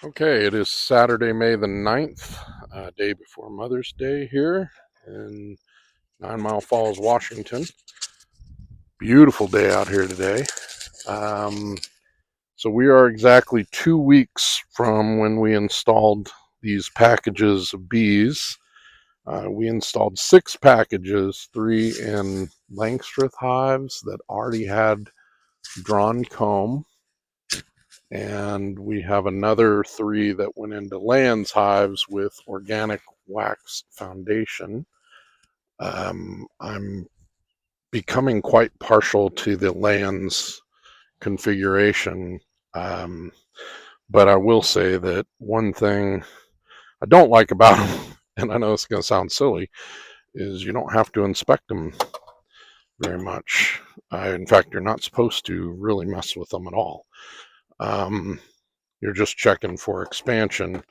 Okay, it is Saturday, May the 9th, day before Mother's Day here in 9 Mile Falls, Washington. Beautiful day out here today. Um, so we are exactly 2 weeks from when we installed these packages of bees. We installed 6 packages, 3 in Langstroth hives that already had drawn comb, and we have another 3 that went into Land's hives with organic wax foundation. I'm becoming quite partial to the Land's configuration, um, but I will say that one thing I don't like about them, and I know it's going to sound silly, is you don't have to inspect them very much. In fact, you're not supposed to really mess with them at all. Um, you're just checking for expansion.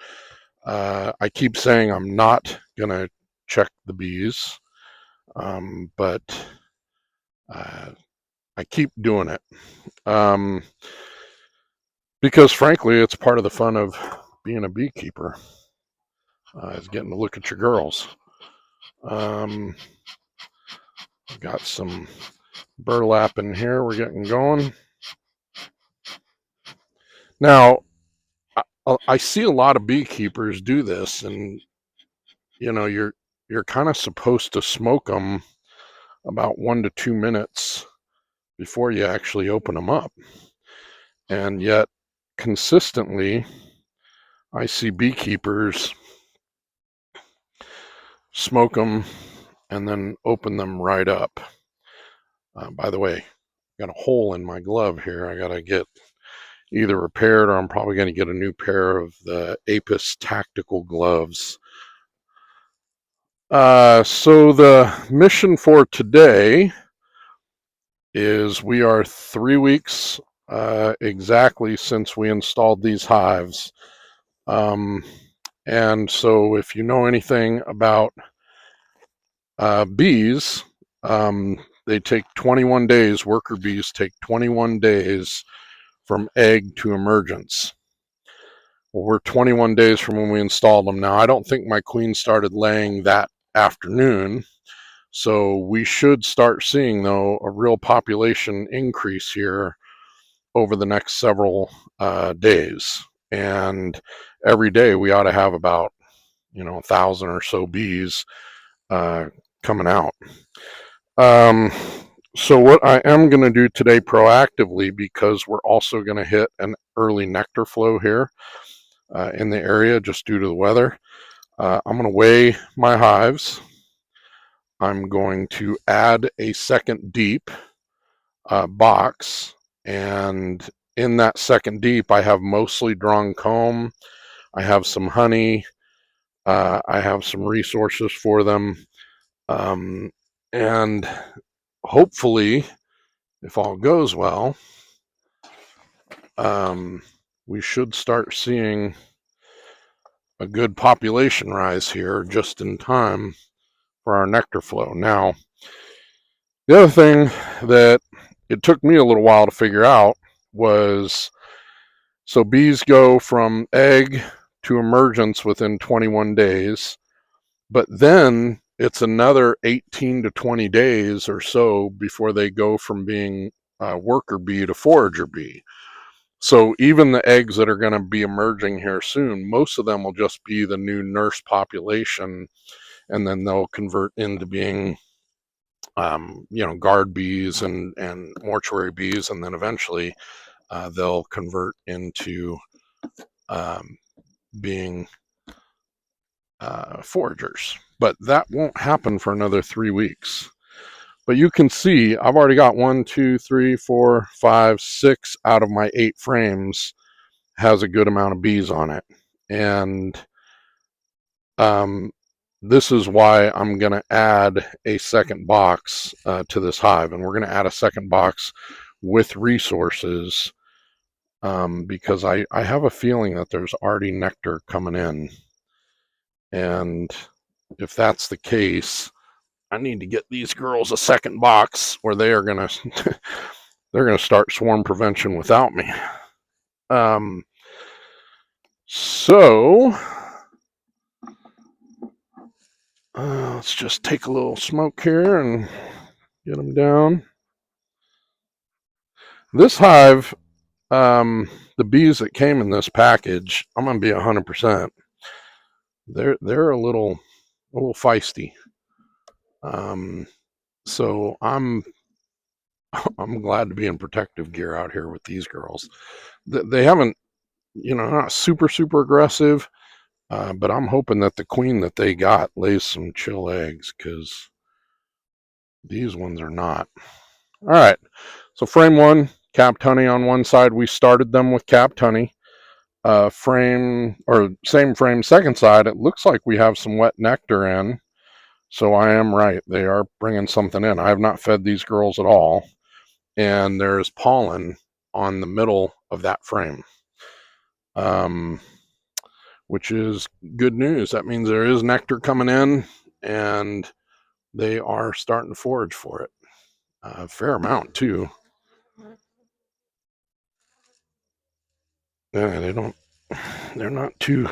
I keep saying I'm not going to check the bees, but uh, I keep doing it um, because, frankly, it's part of the fun of being a beekeeper, is getting to look at your girls. Got some burlap in here. We're getting going. Now, I see a lot of beekeepers do this, and you're kind of supposed to smoke them about 1 to 2 minutes before you actually open them up. And yet, consistently, I see beekeepers smoke them and then open them right up. By the way, I got a hole in my glove here. I got to get either repaired, or I'm probably going to get a new pair of the Apis tactical gloves. So the mission for today is we are 3 weeks exactly since we installed these hives. And so if you know anything about bees, they take 21 days, worker bees take 21 days from egg to emergence. Well, we're 21 days from when we installed them. Now, I don't think my queen started laying that afternoon, so we should start seeing, though, a real population increase here over the next several days. And every day we ought to have about 1,000 or so bees coming out. Um, so what I am going to do today proactively, because we're also going to hit an early nectar flow here in the area just due to the weather, I'm going to weigh my hives. I'm going to add a second deep box, and in that second deep I have mostly drawn comb. I have some honey. I have some resources for them. And hopefully, if all goes well, we should start seeing a good population rise here just in time for our nectar flow. Now, the other thing that it took me a little while to figure out was, so bees go from egg to emergence within 21 days, but then it's another 18 to 20 days or so before they go from being a worker bee to forager bee. So even the eggs that are going to be emerging here soon, most of them will just be the new nurse population, and then they'll convert into being, guard bees and mortuary bees, and then eventually they'll convert into um, being foragers. But that won't happen for another 3 weeks. But you can see I've already got 1, 2, 3, 4, 5, 6 out of my 8 frames has a good amount of bees on it. And this is why I'm going to add a second box to this hive. And we're going to add a second box with resources, because I have a feeling that there's already nectar coming in. And if that's the case, I need to get these girls a second box, or they are going to they're going to start swarm prevention without me. Um, So, let's just take a little smoke here and get them down. This hive, the bees that came in this package, I'm gonna be 100%. They're a little feisty. So I'm glad to be in protective gear out here with these girls. They haven't, not super aggressive, but I'm hoping that the queen that they got lays some chill eggs, because these ones are not. All right, so frame one, capped honey on one side. We started them with capped honey. Same frame, second side, it looks like we have some wet nectar in. So I am right. They are bringing something in. I have not fed these girls at all. And there's pollen on the middle of that frame, um, which is good news. That means there is nectar coming in, and they are starting to forage for it. A fair amount, too. Yeah, they're not too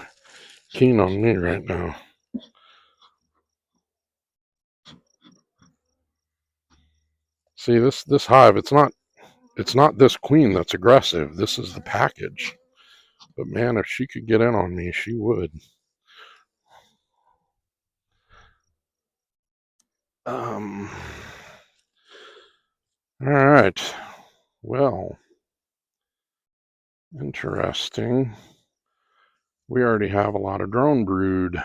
keen on me right now. See, this hive, it's not this queen that's aggressive. This is the package. But man, if she could get in on me, she would. All right. Well, interesting. We already have a lot of drone brood.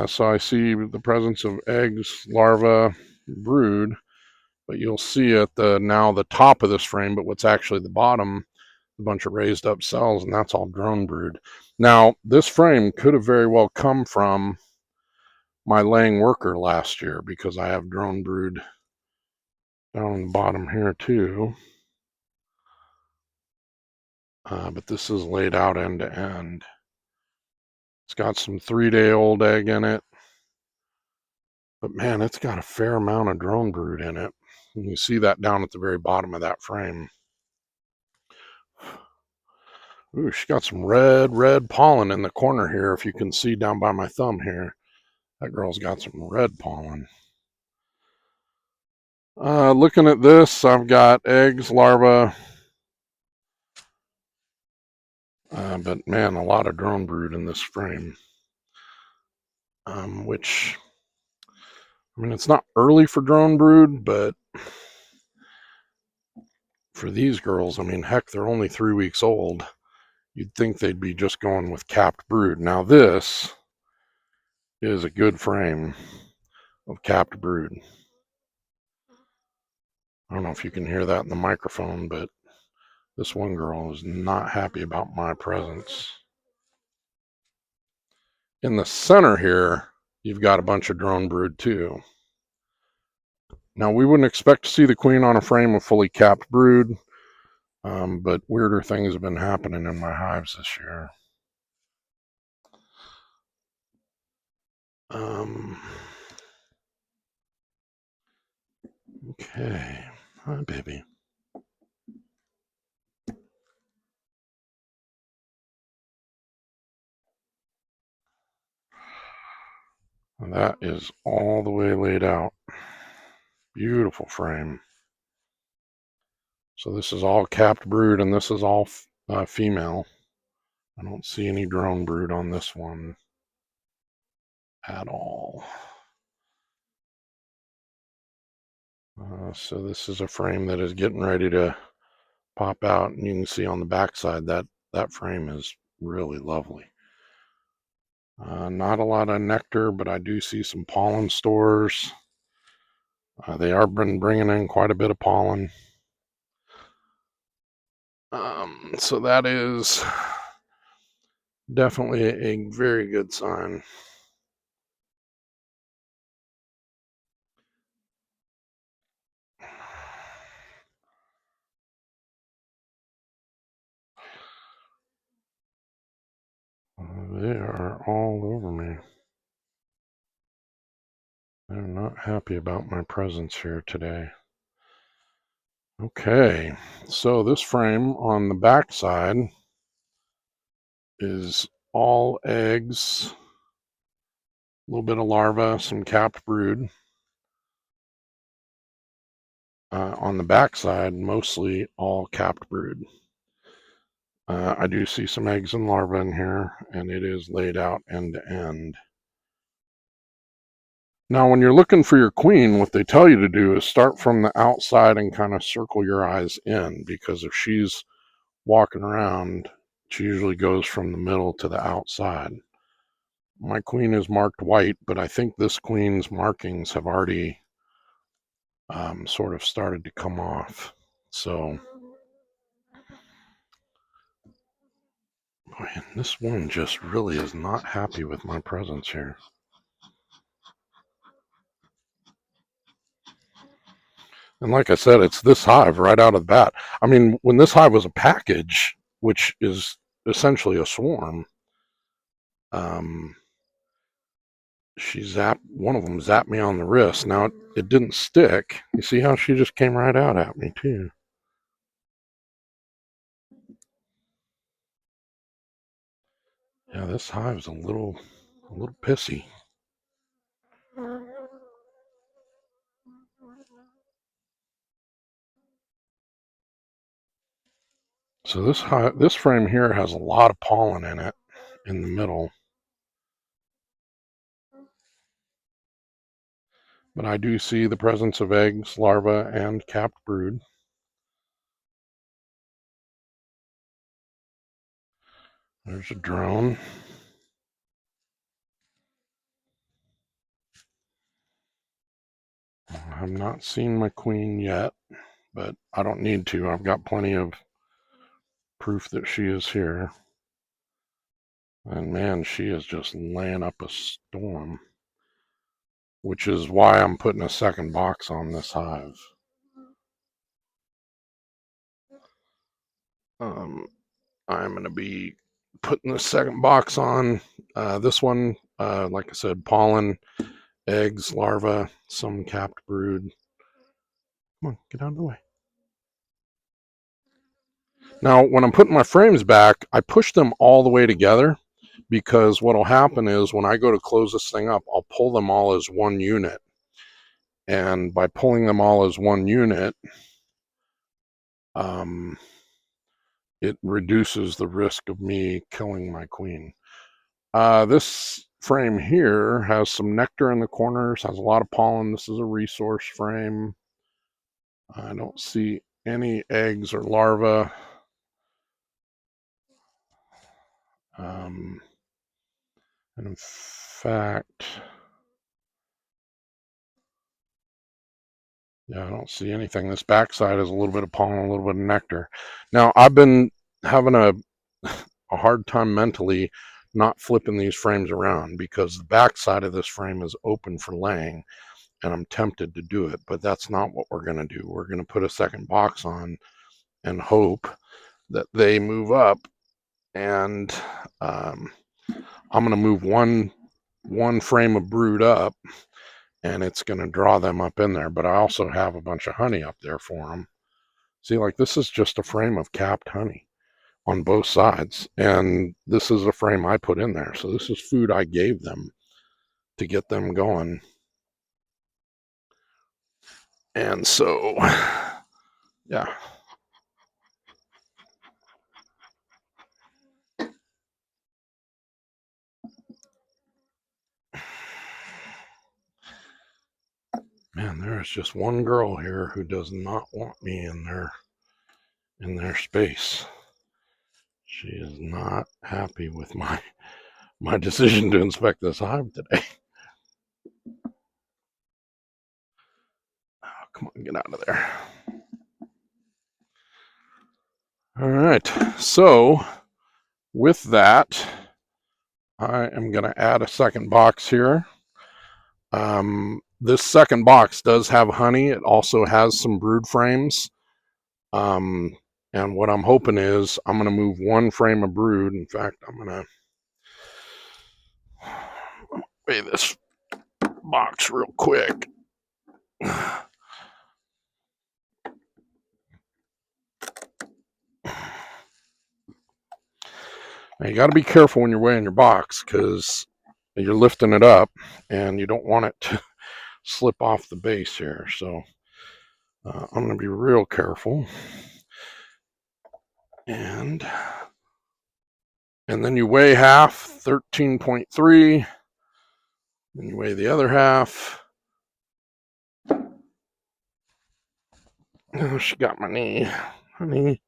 So I see the presence of eggs, larva, brood, but you'll see at the top of this frame, but what's actually the bottom, a bunch of raised up cells, and that's all drone brood. Now, this frame could have very well come from my laying worker last year, because I have drone brood down on the bottom here too. But this is laid out end to end. It's got some 3-day-old egg in it. But man, it's got a fair amount of drone brood in it. And you see that down at the very bottom of that frame. Ooh, she's got some red pollen in the corner here. If you can see down by my thumb here, that girl's got some red pollen. Looking at this, I've got eggs, larvae, but man, a lot of drone brood in this frame. Which, I mean, it's not early for drone brood, but for these girls, I mean, heck, they're only 3 weeks old. You'd think they'd be just going with capped brood. Now this is a good frame of capped brood. I don't know if you can hear that in the microphone, but this one girl is not happy about my presence. In the center here, you've got a bunch of drone brood too. Now, we wouldn't expect to see the queen on a frame of fully capped brood, but weirder things have been happening in my hives this year. Okay. Hi, baby. And that is all the way laid out. Beautiful frame. So this is all capped brood, and this is all female. I don't see any drone brood on this one at all. So this is a frame that is getting ready to pop out, and you can see on the backside that frame is really lovely. Not a lot of nectar, but I do see some pollen stores. They are been bringing in quite a bit of pollen. So that is definitely a very good sign. They are all over me. They're not happy about my presence here today. Okay, so this frame on the back side is all eggs, a little bit of larva, some capped brood. On the back side, mostly all capped brood. I do see some eggs and larvae in here, and it is laid out end to end. Now, when you're looking for your queen, what they tell you to do is start from the outside and kind of circle your eyes in, because if she's walking around, she usually goes from the middle to the outside. My queen is marked white, but I think this queen's markings have already sort of started to come off. So, man, this one just really is not happy with my presence here. And like I said, it's this hive right out of the bat. I mean, when this hive was a package, which is essentially a swarm, um, one of them zapped me on the wrist. Now, it didn't stick. You see how she just came right out at me, too. Yeah, this hive's a little pissy. So this frame here has a lot of pollen in it in the middle, but I do see the presence of eggs, larvae, and capped brood. There's a drone. I have not seen my queen yet, but I don't need to. I've got plenty of proof that she is here. And man, she is just laying up a storm, which is why I'm putting a second box on this hive. I'm going to be putting the second box on. This one, like I said, pollen, eggs, larvae, some capped brood. Come on, get out of the way. Now, when I'm putting my frames back, I push them all the way together, because what will happen is when I go to close this thing up, I'll pull them all as one unit. And by pulling them all as one unit, um, it reduces the risk of me killing my queen. This frame here has some nectar in the corners, has a lot of pollen. This is a resource frame. I don't see any eggs or larvae. And in fact, yeah, I don't see anything. This backside is a little bit of pollen, a little bit of nectar. Now, I've been having a hard time mentally not flipping these frames around, because the backside of this frame is open for laying, and I'm tempted to do it, but that's not what we're going to do. We're going to put a second box on and hope that they move up, and I'm going to move one frame of brood up, and it's going to draw them up in there. But I also have a bunch of honey up there for them. See, like, this is just a frame of capped honey on both sides, and this is a frame I put in there. So this is food I gave them to get them going. And so, yeah. Man, there is just one girl here who does not want me in their space. She is not happy with my decision to inspect this hive today. Oh, come on, get out of there. All right. So with that, I am going to add a second box here. This second box does have honey. It also has some brood frames. And what I'm hoping is I'm going to move one frame of brood. In fact, I'm going to weigh this box real quick. Now you got to be careful when you're weighing your box because you're lifting it up and you don't want it to slip off the base here. So I'm going to be real careful. And then you weigh half, 13.3. Then you weigh the other half. Oh, she got my knee. Honey,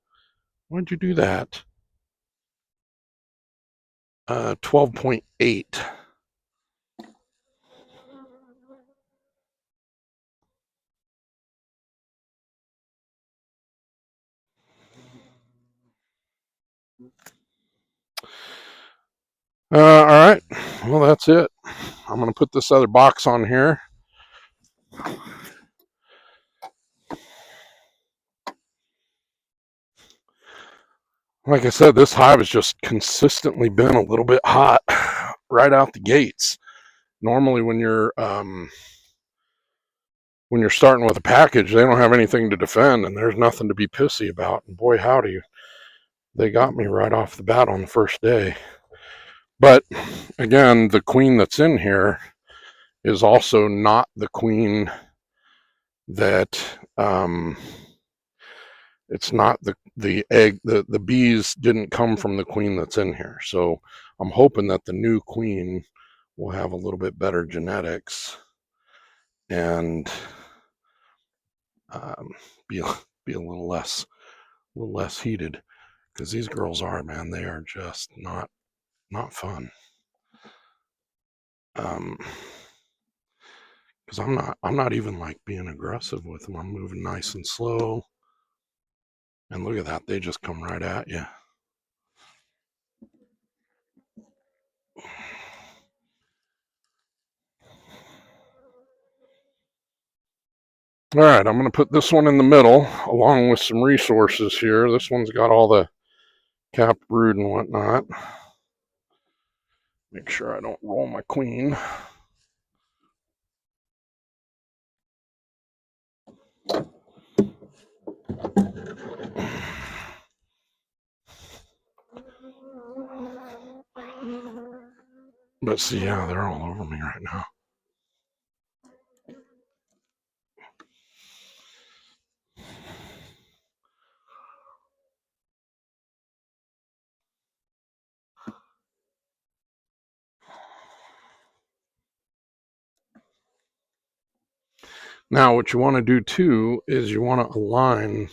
why'd you do that? 12.8. All right. Well, that's it. I'm going to put this other box on here. Like I said, this hive has just consistently been a little bit hot right out the gates. Normally, when you're starting with a package, they don't have anything to defend, and there's nothing to be pissy about. And boy, howdy, they got me right off the bat on the first day. But again, the queen that's in here is also not the queen that it's not the egg, the bees didn't come from the queen that's in here. So I'm hoping that the new queen will have a little bit better genetics and be a little less heated, because these girls are, man, they are just not fun. Because I'm not even like being aggressive with them. I'm moving nice and slow. And look at that, they just come right at you. All right, I'm going to put this one in the middle along with some resources here. This one's got all the capped brood and whatnot. Make sure I don't roll my queen. But see, yeah, they're all over me right now. Now, what you want to do too is you want to align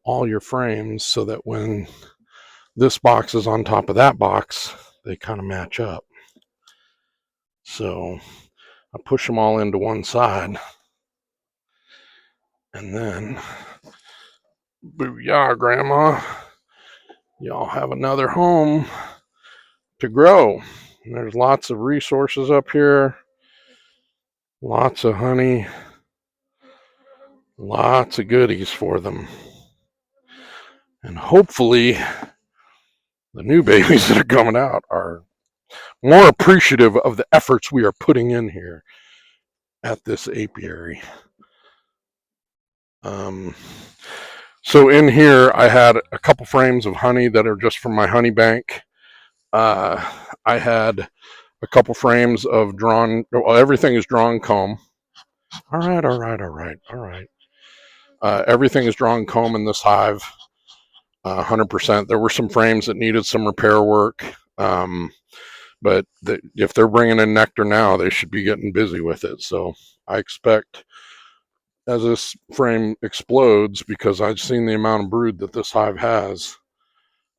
all your frames so that when this box is on top of that box, they kind of match up. So I push them all into one side, and then booyah, Grandma, y'all have another home to grow. And there's lots of resources up here, lots of honey, lots of goodies for them. And hopefully the new babies that are coming out are more appreciative of the efforts we are putting in here at this apiary. So in here, I had a couple frames of honey that are just from my honey bank. I had a couple frames of drawn, well, everything is drawn comb. All right. Everything is drawn comb in this hive, 100%. There were some frames that needed some repair work, but if they're bringing in nectar now, they should be getting busy with it. So I expect, as this frame explodes, because I've seen the amount of brood that this hive has,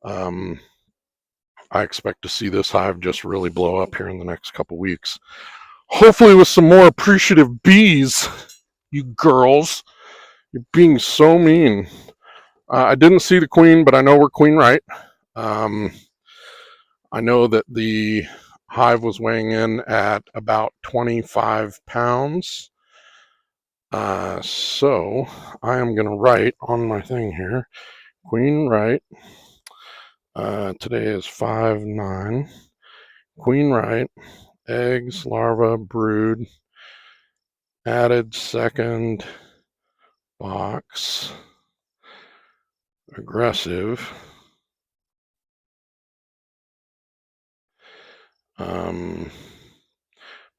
I expect to see this hive just really blow up here in the next couple weeks. Hopefully with some more appreciative bees, you girls. You're being so mean. I didn't see the queen, but I know we're queen right. I know that the hive was weighing in at about 25 pounds. So I am going to write on my thing here, queen right. Today is 5/9. Queen right, eggs, larva, brood, added second box, aggressive,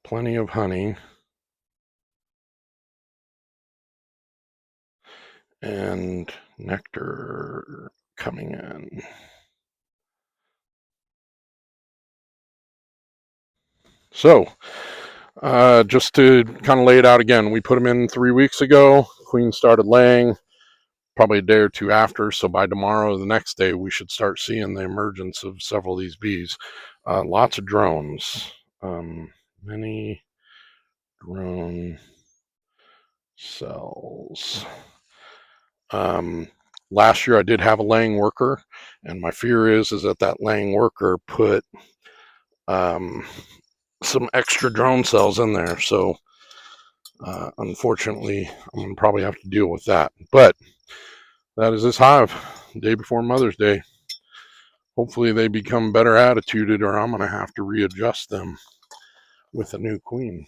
Plenty of honey. And nectar coming in. So, just to kind of lay it out again, we put them in 3 weeks ago. Queen started laying probably a day or two after. So by tomorrow or the next day, we should start seeing the emergence of several of these bees. Lots of drones. Many drone cells. Last year I did have a laying worker, and my fear is that that laying worker put some extra drone cells in there. So unfortunately, I'm gonna probably have to deal with that. But that is this hive, day before Mother's Day. Hopefully they become better attituded, or I'm gonna have to readjust them with a new queen.